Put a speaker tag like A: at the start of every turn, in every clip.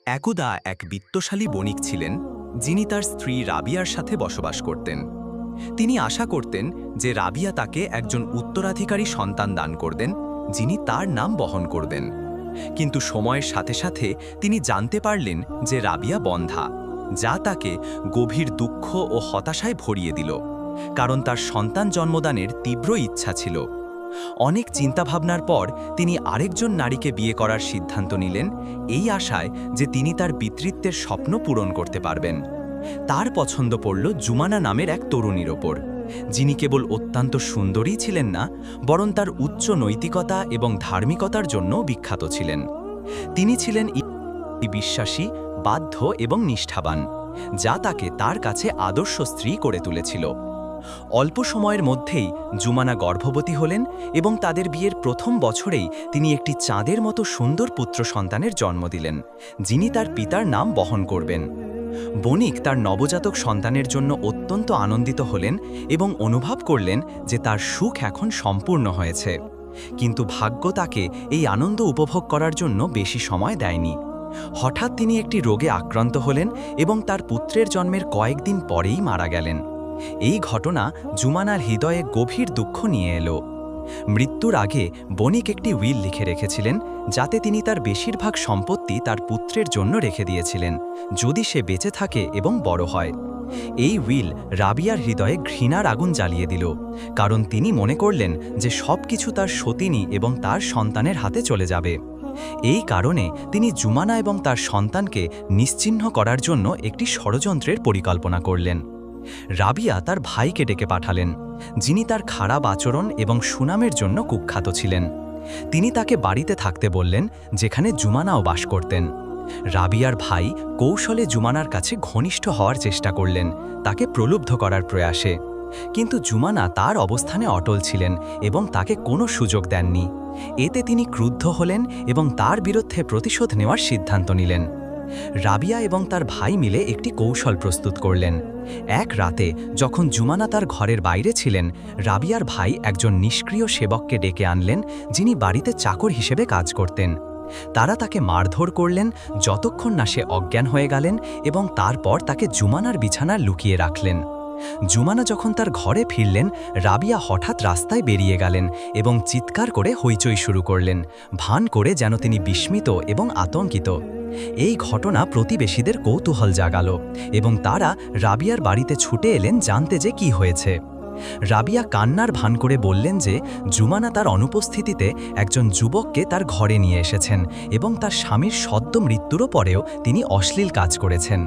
A: একদা এক বিত্তশালী বণিক ছিলেন, যিনি তার স্ত্রী রাবিয়ার সাথে বসবাস করতেন। তিনি আশা করতেন যে রাবিয়া তাকে একজন উত্তরাধিকারী সন্তান দান করবেন, যিনি তার নাম বহন করবেন। কিন্তু সময়ের সাথে সাথে তিনি জানতে পারলেন যে রাবিয়া বন্ধ্যা, যা তাকে গভীর দুঃখ ও হতাশায় ভরিয়ে দিল, কারণ তার সন্তান জন্মদানের তীব্র ইচ্ছা ছিল। অনেক চিন্তাভাবনার পর তিনি আরেকজন নারীকে বিয়ে করার সিদ্ধান্ত নিলেন, এই আশায় যে তিনি তার পিতৃত্বের স্বপ্ন পূরণ করতে পারবেন। তার পছন্দ পড়ল জুমানা নামের এক তরুণীর ওপর, যিনি কেবল অত্যন্ত সুন্দরী ছিলেন না, বরং তার উচ্চ নৈতিকতা এবং ধার্মিকতার জন্য বিখ্যাত ছিলেন। তিনি ছিলেন বিশ্বাসী, বাধ্য এবং নিষ্ঠাবান, যা তাকে তার কাছে আদর্শ স্ত্রী করে তুলেছিল। অল্প সময়ের মধ্যেই জুমানা গর্ভবতী হলেন এবং তাদের বিয়ের প্রথম বছরেই তিনি একটি চাঁদের মতো সুন্দর পুত্র সন্তানের জন্ম দিলেন, যিনি তার পিতার নাম বহন করবেন। বণিক তার নবজাতক সন্তানের জন্য অত্যন্ত আনন্দিত হলেন এবং অনুভব করলেন যে তার সুখ এখন সম্পূর্ণ হয়েছে। কিন্তু ভাগ্য তাকে এই আনন্দ উপভোগ করার জন্য বেশি সময় দেয়নি। হঠাৎ তিনি একটি রোগে আক্রান্ত হলেন এবং তার পুত্রের জন্মের কয়েকদিন পরেই মারা গেলেন। এই ঘটনা জুমানার হৃদয়ে গভীর দুঃখ নিয়ে এলো। মৃত্যুর আগে বণিক একটি উইল লিখে রেখেছিলেন, যাতে তিনি তার বেশিরভাগ সম্পত্তি তার পুত্রের জন্য রেখে দিয়েছিলেন, যদি সে বেঁচে থাকে এবং বড় হয়। এই উইল রাবিয়ার হৃদয়ে ঘৃণার আগুন জ্বালিয়ে দিল, কারণ তিনি মনে করলেন যে সবকিছু তার সতিনী এবং তার সন্তানের হাতে চলে যাবে। এই কারণে তিনি জুমানা এবং তার সন্তানকে নিশ্চিহ্ন করার জন্য একটি ষড়যন্ত্রের পরিকল্পনা করলেন। রাবিয়া তার ভাইকে ডেকে পাঠালেন, যিনি তার খারাপ আচরণ এবং সুনামের জন্য কুখ্যাত ছিলেন। তিনি তাকে বাড়িতে থাকতে বললেন, যেখানে জুমানাও বাস করতেন। রাবিয়ার ভাই কৌশলে জুমানার কাছে ঘনিষ্ঠ হওয়ার চেষ্টা করলেন, তাকে প্রলুব্ধ করার প্রয়াসে। কিন্তু জুমানা তার অবস্থানে অটল ছিলেন এবং তাকে কোনো সুযোগ দেননি। এতে তিনি ক্রুদ্ধ হলেন এবং তার বিরুদ্ধে প্রতিশোধ নেওয়ার সিদ্ধান্ত নিলেন। রাবিয়া এবং তার ভাই মিলে একটি কৌশল প্রস্তুত করলেন। এক রাতে যখন জুমানা তার ঘরের বাইরে ছিলেন, রাবিয়ার ভাই একজন নিষ্ক্রিয় সেবককে ডেকে আনলেন, যিনি বাড়িতে চাকর হিসেবে কাজ করতেন। তারা তাকে মারধর করলেন যতক্ষণ না সে অজ্ঞান হয়ে গেলেন এবং তারপর তাকে জুমানার বিছানায় লুকিয়ে রাখলেন। জুমানা যখন তার ঘরে ফিরলেন, রাবিয়া হঠাৎ রাস্তায় বেরিয়ে গেলেন এবং চিৎকার করে হইচই শুরু করলেন, ভান করে যেন তিনি বিস্মিত এবং আতঙ্কিত। এই ঘটনা প্রতিবেশীদের কৌতূহল জাগালো এবং তারা রাবিয়ার বাড়িতে ছুটে এলেন জানতে যে কি হয়েছে। রাবিয়া কান্নার ভান করে বললেন যে জুমানা তার অনুপস্থিতিতে একজন যুবককে তার ঘরে নিয়ে এসেছেন এবং তার স্বামীর সদ্য মৃত্যুরও পরেও তিনি অশ্লীল কাজ করেছেন।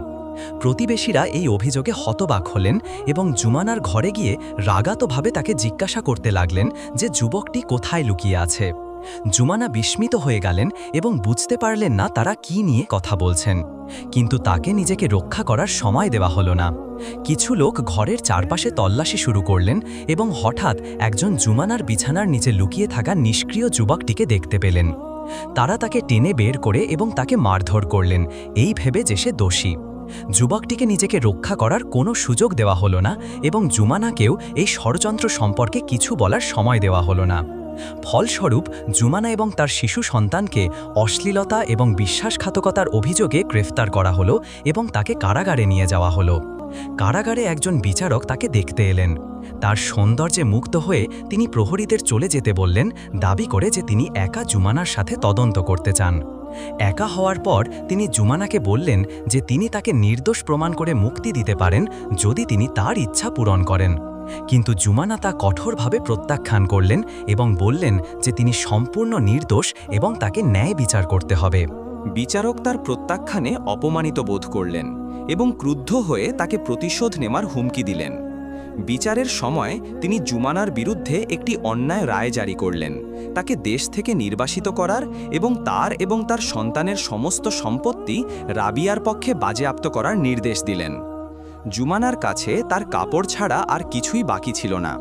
A: প্রতিবেশীরা এই অভিযোগে হতবাক হলেন এবং জুমানার ঘরে গিয়ে রাগাতভাবে তাকে জিজ্ঞাসা করতে লাগলেন যে যুবকটি কোথায় লুকিয়ে আছে। জুমানা বিস্মিত হয়ে গেলেন এবং বুঝতে পারলেন না তারা কি নিয়ে কথা বলছেন, কিন্তু তাকে নিজেকে রক্ষা করার সময় দেওয়া হলো না। কিছু লোক ঘরের চারপাশে তল্লাশি শুরু করলেন এবং হঠাৎ একজন জুমানার বিছানার নিচে লুকিয়ে থাকা নিষ্ক্রিয় যুবকটিকে দেখতে পেলেন। তারা তাকে টেনে বের করে এবং তাকে মারধর করলেন, এই ভেবে যে সে দোষী। যুবকটিকে নিজেকে রক্ষা করার কোনো সুযোগ দেওয়া হলো না এবং জুমানাকেও এই ষড়যন্ত্র সম্পর্কে কিছু বলার সময় দেওয়া হলো না। ফলস্বরূপ জুমানা এবং তার শিশু সন্তানকে অশ্লীলতা এবং বিশ্বাসঘাতকতার অভিযোগে গ্রেফতার করা হলো এবং তাকে কারাগারে নিয়ে যাওয়া হলো। কারাগারে একজন বিচারক তাকে দেখতে এলেন। তার সৌন্দর্যে মুগ্ধ হয়ে তিনি প্রহরীদের চলে যেতে বললেন, দাবি করে যে তিনি একা জুমানার সাথে তদন্ত করতে চান। একা হওয়ার পর তিনি জুমানাকে বললেন যে তিনি তাকে নির্দোষ প্রমাণ করে মুক্তি দিতে পারেন যদি তিনি তার ইচ্ছা পূরণ করেন। কিন্তু জুমানা তা কঠোরভাবে প্রত্যাখ্যান করলেন এবং বললেন যে তিনি সম্পূর্ণ নির্দোষ এবং তাকে ন্যায় বিচার করতে হবে।
B: বিচারক তার প্রত্যাখ্যানে অপমানিত বোধ করলেন এবং ক্রুদ্ধ হয়ে তাকে প্রতিশোধ নেওয়ার হুমকি দিলেন। বিচারের সময় তিনি জুমানার বিরুদ্ধে একটি অন্যায় রায় জারি করলেন, তাকে দেশ থেকে নির্বাসিত করার এবং তার সন্তানের সমস্ত সম্পত্তি রাবিয়ার পক্ষে বাজেয়াপ্ত করার নির্দেশ দিলেন। জুমানার কাছে তার কাপড় ছাড়া আর কিছুই বাকি ছিল না।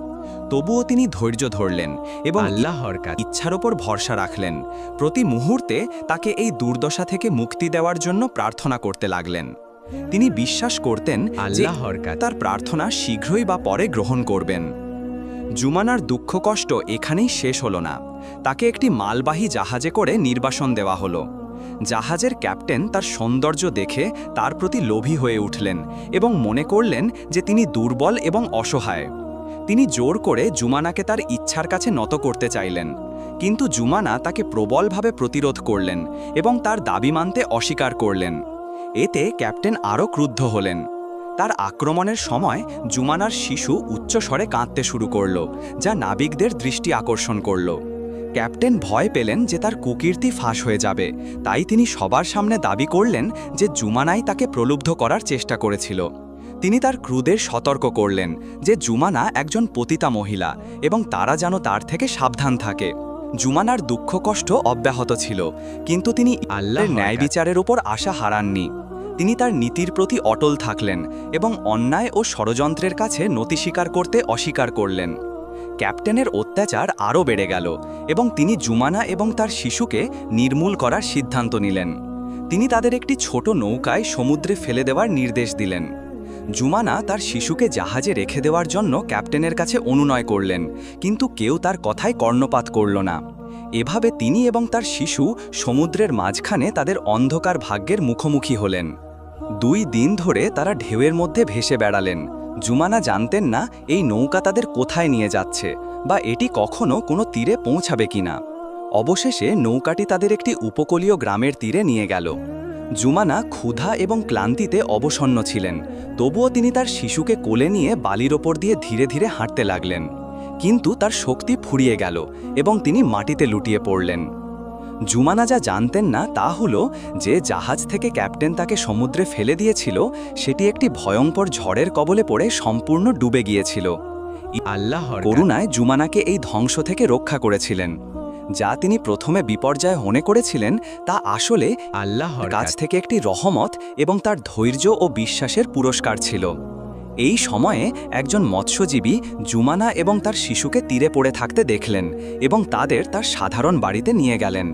B: তবুও তিনি ধৈর্য ধরলেন এবং আল্লাহর ইচ্ছার ওপর ভরসা রাখলেন। প্রতি মুহূর্তে তাকে এই দুর্দশা থেকে মুক্তি দেওয়ার জন্য প্রার্থনা করতে লাগলেন। তিনি বিশ্বাস করতেন আল্লাহর তার প্রার্থনা শীঘ্রই বা পরে গ্রহণ করবেন। জুমানার দুঃখ কষ্ট এখানেই শেষ হলো না। তাকে একটি মালবাহী জাহাজে করে নির্বাসন দেওয়া হলো। জাহাজের ক্যাপ্টেন তার সৌন্দর্য দেখে তার প্রতি লোভী হয়ে উঠলেন এবং মনে করলেন যে তিনি দুর্বল এবং অসহায়। তিনি জোর করে জুমানাকে তার ইচ্ছার কাছে নত করতে চাইলেন, কিন্তু জুমানা তাকে প্রবলভাবে প্রতিরোধ করলেন এবং তার দাবি মানতে অস্বীকার করলেন। এতে ক্যাপ্টেন আরও ক্রুদ্ধ হলেন। তার আক্রমণের সময় জুমানার শিশু উচ্চস্বরে কাঁদতে শুরু করল, যা নাবিকদের দৃষ্টি আকর্ষণ করল। ক্যাপ্টেন ভয় পেলেন যে তার কুকীর্তি ফাঁস হয়ে যাবে, তাই তিনি সবার সামনে দাবি করলেন যে জুমানাই তাকে প্রলুব্ধ করার চেষ্টা করেছিল। তিনি তার ক্রুদের সতর্ক করলেন যে জুমানা একজন পতিতা মহিলা এবং তারা যেন তার থেকে সাবধান থাকে। জুমানার দুঃখ কষ্ট অব্যাহত ছিল, কিন্তু তিনি আল্লাহর ন্যায় বিচারের উপর আশা হারাননি। তিনি তার নীতির প্রতি অটল থাকলেন এবং অন্যায় ও ষড়যন্ত্রের কাছে নতি স্বীকার করতে অস্বীকার করলেন। ক্যাপ্টেনের অত্যাচার আরও বেড়ে গেল এবং তিনি জুমানা এবং তার শিশুকে নির্মূল করার সিদ্ধান্ত নিলেন। তিনি তাদের একটি ছোট নৌকায় সমুদ্রে ফেলে দেওয়ার নির্দেশ দিলেন। জুমানা তার শিশুকে জাহাজে রেখে দেওয়ার জন্য ক্যাপ্টেনের কাছে অনুনয় করলেন, কিন্তু কেউ তার কথায় কর্ণপাত করল না। এভাবে তিনি এবং তার শিশু সমুদ্রের মাঝখানে তাদের অন্ধকার ভাগ্যের মুখোমুখি হলেন। 2 দিন ধরে তারা ঢেউয়ের মধ্যে ভেসে বেড়ালেন। জুমানা জানতেন না এই নৌকা তাদের কোথায় নিয়ে যাচ্ছে বা এটি কখনো কোনো তীরে পৌঁছাবে কিনা। অবশেষে নৌকাটি তাদের একটি উপকূলীয় গ্রামের তীরে নিয়ে গেল। জুমানা ক্ষুধা এবং ক্লান্তিতে অবসন্ন ছিলেন, তবুও তিনি তার শিশুকে কোলে নিয়ে বালির ওপর দিয়ে ধীরে ধীরে হাঁটতে লাগলেন। কিন্তু তার শক্তি ফুরিয়ে গেল এবং তিনি মাটিতে লুটিয়ে পড়লেন। জুমানা যা জানতেন না তা হলো যে জাহাজ থেকে ক্যাপ্টেন তাকে সমুদ্রে ফেলে দিয়েছিল সেটি একটি ভয়ঙ্কর ঝড়ের কবলে পড়ে সম্পূর্ণ ডুবে গিয়েছিল। আল্লাহর করুণায় জুমানাকে এই ধ্বংস থেকে রক্ষা করেছিলেন। যা তিনি প্রথমে বিপর্যয় মনে করেছিলেন তা আসলে আল্লাহর কাছ থেকে একটি রহমত এবং তার ধৈর্য ও বিশ্বাসের পুরস্কার ছিল। এই সময়ে একজন মৎস্যজীবী জুমানা এবং তার শিশুকে তীরে পড়ে থাকতে দেখলেন এবং তাদের তার সাধারণ বাড়িতে নিয়ে গেলেন।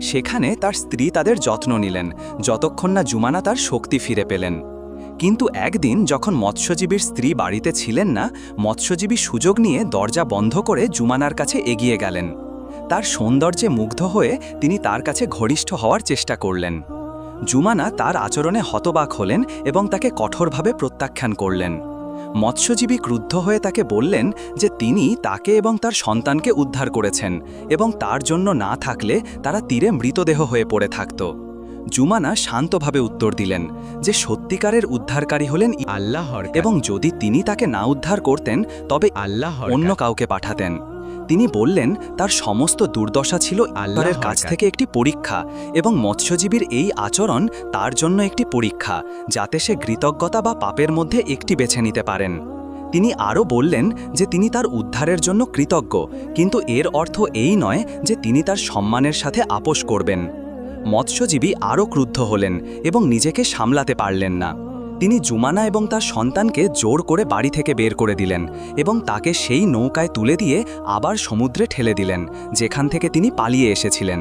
B: সেখানে তার স্ত্রী তাদের যত্ন নিলেন যতক্ষণ না জুমানা তার শক্তি ফিরে পেলেন। কিন্তু একদিন যখন মৎস্যজীবীর স্ত্রী বাড়িতে ছিলেন না, মৎস্যজীবী সুযোগ নিয়ে দরজা বন্ধ করে জুমানার কাছে এগিয়ে গেলেন। তার সৌন্দর্যে মুগ্ধ হয়ে তিনি তার কাছে ঘনিষ্ঠ হওয়ার চেষ্টা করলেন। জুমানা তার আচরণে হতবাক হলেন এবং তাকে কঠোরভাবে প্রত্যাখ্যান করলেন। মৎস্যজীবী ক্রুদ্ধ হয়ে তাকে বললেন যে তিনি তাকে এবং তার সন্তানকে উদ্ধার করেছেন এবং তার জন্য না থাকলে তারা তীরে মৃতদেহ হয়ে পড়ে থাকত। জুমানা শান্তভাবে উত্তর দিলেন যে সত্যিকারের উদ্ধারকারী হলেন আল্লাহর এবং যদি তিনি তাকে না উদ্ধার করতেন তবে আল্লাহ অন্য কাউকে পাঠাতেন। তিনি বললেন তার সমস্ত দুর্দশা ছিল আল্লাহর কাছ থেকে একটি পরীক্ষা এবং মৎস্যজীবীর এই আচরণ তার জন্য একটি পরীক্ষা, যাতে সে কৃতজ্ঞতা বা পাপের মধ্যে একটি বেছে নিতে পারেন। তিনি আরও বললেন যে তিনি তার উদ্ধারের জন্য কৃতজ্ঞ, কিন্তু এর অর্থ এই নয় যে তিনি তার সম্মানের সাথে আপোস করবেন। মৎস্যজীবী আরও ক্রুদ্ধ হলেন এবং নিজেকে সামলাতে পারলেন না। তিনি জুমানা এবং তার সন্তানকে জোর করে বাড়ি থেকে বের করে দিলেন এবং তাকে সেই নৌকায় তুলে দিয়ে আবার সমুদ্রে ঠেলে দিলেন যেখান থেকে তিনি পালিয়ে এসেছিলেন।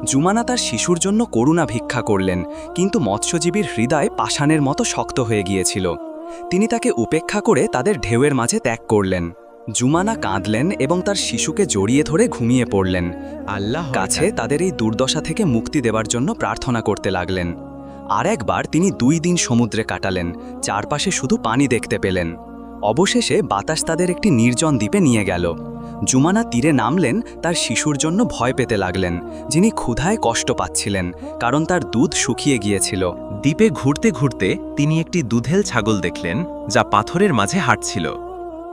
B: জুমানা তার শিশুর জন্য করুণা ভিক্ষা করলেন, কিন্তু মৎস্যজীবীর হৃদয় পাষাণের মতো শক্ত হয়ে গিয়েছিল। তিনি তাকে উপেক্ষা করে তাদের ঢেউয়ের মাঝে ত্যাগ করলেন। জুমানা কাঁদলেন এবং তার শিশুকে জড়িয়ে ধরে ঘুমিয়ে পড়লেন। আল্লাহর কাছে তাদের এই দুর্দশা থেকে মুক্তি দেওয়ার জন্য প্রার্থনা করতে লাগলেন। আর একবার তিনি 2 দিন সমুদ্রে কাটালেন, চারপাশে শুধু পানি দেখতে পেলেন। অবশেষে বাতাস তাদের একটি নির্জন দ্বীপে নিয়ে গেল। জুমানা তীরে নামলেন, তার শিশুর জন্য ভয় পেতে লাগলেন, যিনি ক্ষুধায় কষ্ট পাচ্ছিলেন কারণ তার দুধ শুকিয়ে গিয়েছিল।
A: দ্বীপে ঘুরতে ঘুরতে তিনি একটি দুধেল ছাগল দেখলেন যা পাথরের মাঝে হাঁটছিল।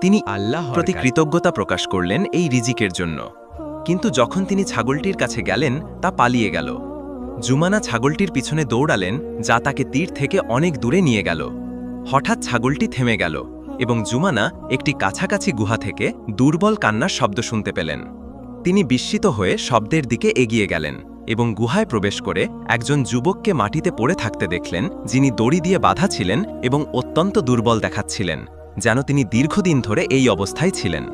A: তিনি আল্লাহর প্রতি কৃতজ্ঞতা প্রকাশ করলেন এই রিজিকের জন্য, কিন্তু যখন তিনি ছাগলটির কাছে গেলেন তা পালিয়ে গেল। জুমানা ছাগলটির পিছনে দৌড়ালেন, যা তাকে তীর থেকে অনেক দূরে নিয়ে গেল। হঠাৎ ছাগলটি থেমে গেল এবং জুমানা একটি কাছাকাছি গুহা থেকে দুর্বল কান্নার শব্দ শুনতে পেলেন। তিনি বিস্মিত হয়ে শব্দের দিকে এগিয়ে গেলেন এবং গুহায় প্রবেশ করে একজন যুবককে মাটিতে পড়ে থাকতে দেখলেন, যিনি দড়ি দিয়ে বাঁধা ছিলেন এবং অত্যন্ত দুর্বল দেখাচ্ছিলেন, যেন তিনি দীর্ঘদিন ধরে এই অবস্থায় ছিলেন।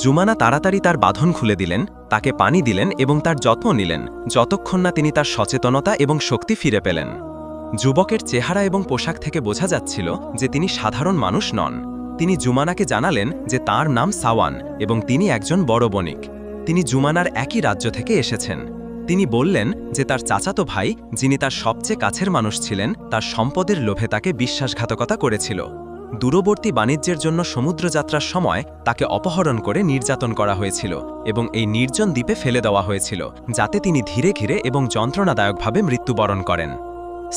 A: জুমানা তাড়াতাড়ি তার বাঁধন খুলে দিলেন, তাকে পানি দিলেন এবং তার যত্ন নিলেন যতক্ষণ না তিনি তার সচেতনতা এবং শক্তি ফিরে পেলেন। যুবকের চেহারা এবং পোশাক থেকে বোঝা যাচ্ছিল যে তিনি সাধারণ মানুষ নন। তিনি জুমানাকে জানালেন যে তার নাম সাওয়ান এবং তিনি একজন বড় বণিক। তিনি জুমানার একই রাজ্য থেকে এসেছেন।
B: তিনি বললেন যে তার চাচাতো ভাই, যিনি তার সবচেয়ে কাছের মানুষ ছিলেন, তার সম্পদের লোভে তাকে বিশ্বাসঘাতকতা করেছিল। দূরবর্তী বাণিজ্যের জন্য সমুদ্রযাত্রার সময় তাকে অপহরণ করে নির্যাতন করা হয়েছিল এবং এই নির্জন দ্বীপে ফেলে দেওয়া হয়েছিল, যাতে তিনি ধীরে ধীরে এবং যন্ত্রণাদায়কভাবে মৃত্যুবরণ করেন।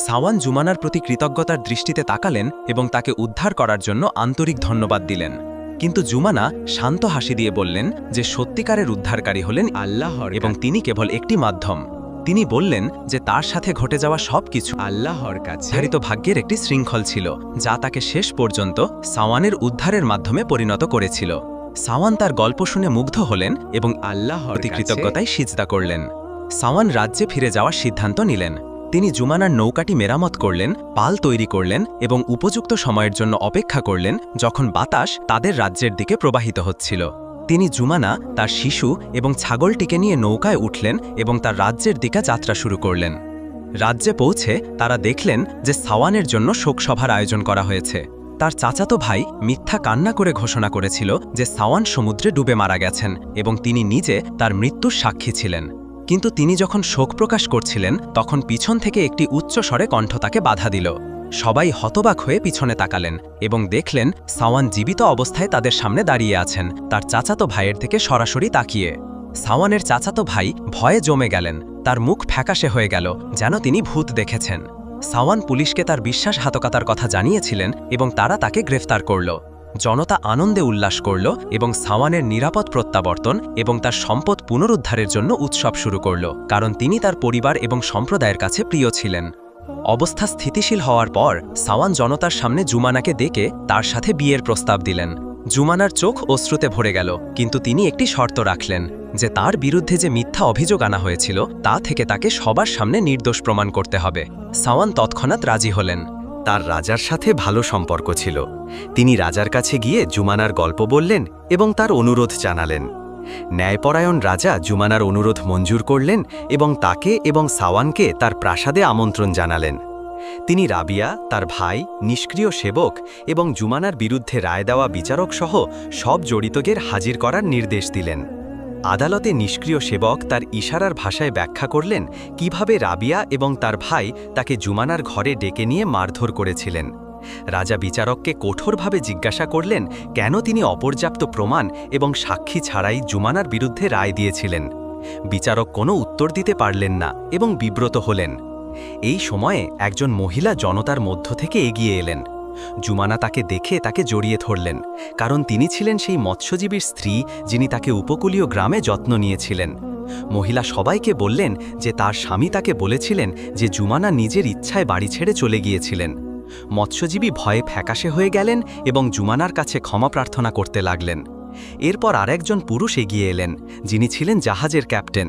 B: সাওয়ান জুমানার প্রতি কৃতজ্ঞতার দৃষ্টিতে তাকালেন এবং তাকে উদ্ধার করার জন্য আন্তরিক ধন্যবাদ দিলেন। কিন্তু জুমানা শান্ত হাসি দিয়ে বললেন যে সত্যিকারের উদ্ধারকারী হলেন আল্লাহর এবং তিনি কেবল একটি মাধ্যম। তিনি বললেন যে তার সাথে ঘটে যাওয়া সবকিছু আল্লাহর কাছে ধারিত ভাগ্যের একটি শৃঙ্খল ছিল, যা তাকে শেষ পর্যন্ত সাওয়ানের উদ্ধারের মাধ্যমে পরিণত করেছিল। সাওয়ান তার গল্প শুনে মুগ্ধ হলেন এবং আল্লাহর প্রতি কৃতজ্ঞতায় সিজদা করলেন। সাওয়ান রাজ্যে ফিরে যাওয়ার সিদ্ধান্ত নিলেন। তিনি জুমানার নৌকাটি মেরামত করলেন, পাল তৈরি করলেন এবং উপযুক্ত সময়ের জন্য অপেক্ষা করলেন যখন বাতাস তাদের রাজ্যের দিকে প্রবাহিত হচ্ছিল। তিনি জুমানা, তার শিশু এবং ছাগলটিকে নিয়ে নৌকায় উঠলেন এবং তার রাজ্যের দিকে যাত্রা শুরু করলেন। রাজ্যে পৌঁছে তারা দেখলেন যে সাওয়ানের জন্য শোকসভার আয়োজন করা হয়েছে। তার চাচাতো ভাই মিথ্যা কান্না করে ঘোষণা করেছিল যে সাওয়ান সমুদ্রে ডুবে মারা গেছেন এবং তিনি নিজে তার মৃত্যুর সাক্ষী ছিলেন। কিন্তু তিনি যখন শোক প্রকাশ করছিলেন তখন পিছন থেকে একটি উচ্চ স্বরে কণ্ঠ তাকে বাধা দিল। সবাই হতবাক হয়ে পিছনে তাকালেন এবং দেখলেন সাওয়ান জীবিত অবস্থায় তাদের সামনে দাঁড়িয়ে আছেন, তার চাচাতো ভাইয়ের থেকে সরাসরি তাকিয়ে। সাওয়ানের চাচাতো ভাই ভয়ে জমে গেলেন, তার মুখ ফ্যাকাশে হয়ে গেল, যেন তিনি ভূত দেখেছেন। সাওয়ান পুলিশকে তার বিশ্বাসঘাতকতার কথা জানিয়েছিলেন এবং তারা তাকে গ্রেফতার করল। জনতা আনন্দে উল্লাস করল এবং সাওয়ানের নিরাপদ প্রত্যাবর্তন এবং তার সম্পদ পুনরুদ্ধারের জন্য উৎসব শুরু করল, কারণ তিনি তার পরিবার এবং সম্প্রদায়ের কাছে প্রিয় ছিলেন। অবস্থা স্থিতিশীল হওয়ার পর সাওয়ান জনতার সামনে জুমানাকে ডেকে তার সাথে বিয়ের প্রস্তাব দিলেন। জুমানার চোখ অশ্রুতে ভরে গেল, কিন্তু তিনি একটি শর্ত রাখলেন যে তার বিরুদ্ধে যে মিথ্যা অভিযোগ আনা হয়েছিল তা থেকে তাকে সবার সামনে নির্দোষ প্রমাণ করতে হবে। সাওয়ান তৎক্ষণাৎ রাজি হলেন।
A: তার রাজার সাথে ভালো সম্পর্ক ছিল। তিনি রাজার কাছে গিয়ে জুমানার গল্প বললেন এবং তার অনুরোধ জানালেন। ন্যায়পরায়ণ রাজা জুমানার অনুরোধ মঞ্জুর করলেন এবং তাকে এবং সাওয়ানকে তার প্রাসাদে আমন্ত্রণ জানালেন। তিনি রাবিয়া, তার ভাই, নিষ্ক্রিয় সেবক এবং জুমানার বিরুদ্ধে রায় দেওয়া বিচারক সহ সব জড়িতদের হাজির করার নির্দেশ দিলেন। আদালতে নিষ্ক্রিয় সেবক তার ইশারার ভাষায় ব্যাখ্যা করলেন কিভাবে রাবিয়া এবং তার ভাই তাকে জুমানার ঘরে ডেকে নিয়ে মারধর করেছিলেন। রাজা বিচারককে কঠোরভাবে জিজ্ঞাসা করলেন কেন তিনি অপর্যাপ্ত প্রমাণ এবং সাক্ষী ছাড়াই জুমানার বিরুদ্ধে রায় দিয়েছিলেন। বিচারক কোনো উত্তর দিতে পারলেন না এবং বিব্রত হলেন। এই সময়ে একজন মহিলা জনতার মধ্য থেকে এগিয়ে এলেন। জুমানা তাকে দেখে তাকে জড়িয়ে ধরলেন, কারণ তিনি ছিলেন সেই মৎস্যজীবীর স্ত্রী যিনি তাকে উপকূলীয় গ্রামে যত্ন নিয়েছিলেন। মহিলা সবাইকে বললেন যে তার স্বামী তাকে বলেছিলেন যে জুমানা নিজের ইচ্ছায় বাড়ি ছেড়ে চলে গিয়েছিলেন। মৎস্যজীবী ভয়ে ফ্যাকাশে হয়ে গেলেন এবং জুমানার কাছে ক্ষমা প্রার্থনা করতে লাগলেন। এরপর আরেকজন পুরুষ এগিয়ে এলেন, যিনি ছিলেন জাহাজের ক্যাপ্টেন।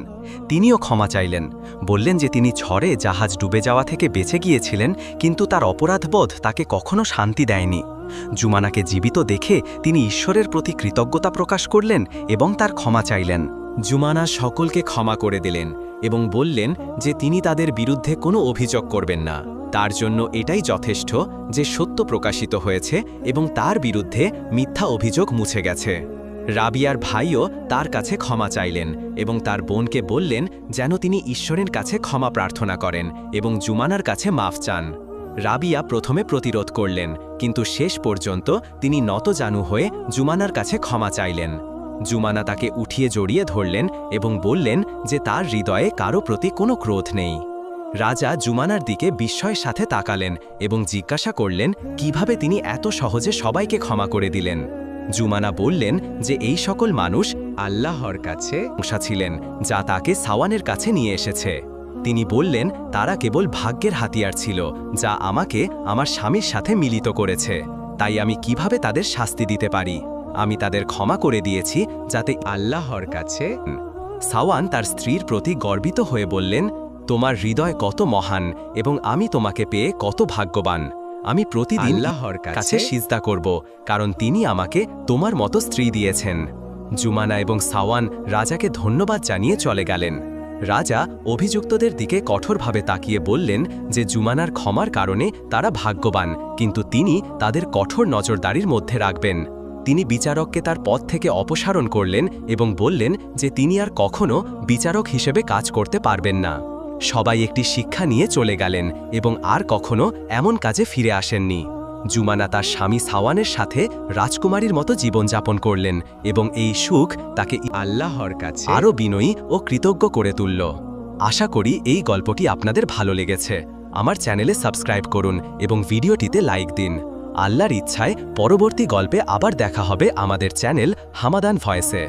A: তিনিও ক্ষমা চাইলেন, বললেন যে তিনি ঝড়ে জাহাজ ডুবে যাওয়া থেকে বেঁচে গিয়েছিলেন, কিন্তু তার অপরাধবোধ তাকে কখনো শান্তি দেয়নি। জুমানাকে জীবিত দেখে তিনি ঈশ্বরের প্রতি কৃতজ্ঞতা প্রকাশ করলেন এবং তার ক্ষমা চাইলেন। জুমানা সকলকে ক্ষমা করে দিলেন এবং বললেন যে তিনি তাদের বিরুদ্ধে কোনো অভিযোগ করবেন না। তার জন্য এটাই যথেষ্ট যে সত্য প্রকাশিত হয়েছে এবং তার বিরুদ্ধে মিথ্যা অভিযোগ মুছে গেছে। রাবিয়ার ভাইও তার কাছে ক্ষমা চাইলেন এবং তার বোনকে বললেন যেন তিনি ঈশ্বরের কাছে ক্ষমা প্রার্থনা করেন এবং জুমানার কাছে মাফ চান। রাবিয়া প্রথমে প্রতিরোধ করলেন, কিন্তু শেষ পর্যন্ত তিনি নতজানু হয়ে জুমানার কাছে ক্ষমা চাইলেন। জুমানা তাকে উঠিয়ে জড়িয়ে ধরলেন এবং বললেন যে তার হৃদয়ে কারো প্রতি কোনো ক্রোধ নেই। রাজা জুমানার দিকে বিস্ময়ের সাথে তাকালেন এবং জিজ্ঞাসা করলেন কিভাবে তিনি এত সহজে সবাইকে ক্ষমা করে দিলেন। জুমানা বললেন যে এই সকল মানুষ আল্লাহর কাছে প্রশংসা ছিলেন, যা তাকে সাওয়ানের কাছে নিয়ে এসেছে। তিনি বললেন তারা কেবল ভাগ্যের হাতিয়ার ছিল, যা আমাকে আমার স্বামীর সাথে মিলিত করেছে। তাই আমি কিভাবে তাদের শাস্তি দিতে পারি? আমি তাদের ক্ষমা করে দিয়েছি যাতে আল্লাহর কাছে। সাওয়ান তার স্ত্রীর প্রতি গর্বিত হয়ে বললেন, তোমার হৃদয় কত মহান এবং আমি তোমাকে পেয়ে কত ভাগ্যবান। আমি প্রতিদিন আল্লাহর কাছে সিজদা করব, কারণ তিনি আমাকে তোমার মতো স্ত্রী দিয়েছেন। জুমানা এবং সাওয়ান রাজাকে ধন্যবাদ জানিয়ে চলে গেলেন। রাজা অভিযুক্তদের দিকে কঠোরভাবে তাকিয়ে বললেন যে জুমানার ক্ষমার কারণে তারা ভাগ্যবান, কিন্তু তিনি তাদের কঠোর নজরদারির মধ্যে রাখবেন। তিনি বিচারককে তার পদ থেকে অপসারণ করলেন এবং বললেন যে তিনি আর কখনো বিচারক হিসেবে কাজ করতে পারবেন না। সবাই একটি শিক্ষা নিয়ে চলে গেলেন এবং আর কখনো এমন কাজে ফিরে আসেননি। জুমানা তার স্বামী সাওয়ানের সাথে রাজকুমারীর মতো জীবনযাপন করলেন এবং এই সুখ তাকে আল্লাহর কাছে আরও বিনয়ী ও কৃতজ্ঞ করে তুলল। আশা করি এই গল্পটি আপনাদের ভালো লেগেছে। আমার চ্যানেলে সাবস্ক্রাইব করুন এবং ভিডিওটিতে লাইক দিন। আল্লাহর ইচ্ছায় পরবর্তী গল্পে আবার দেখা হবে আমাদের চ্যানেল হামাদান ভয়েসে।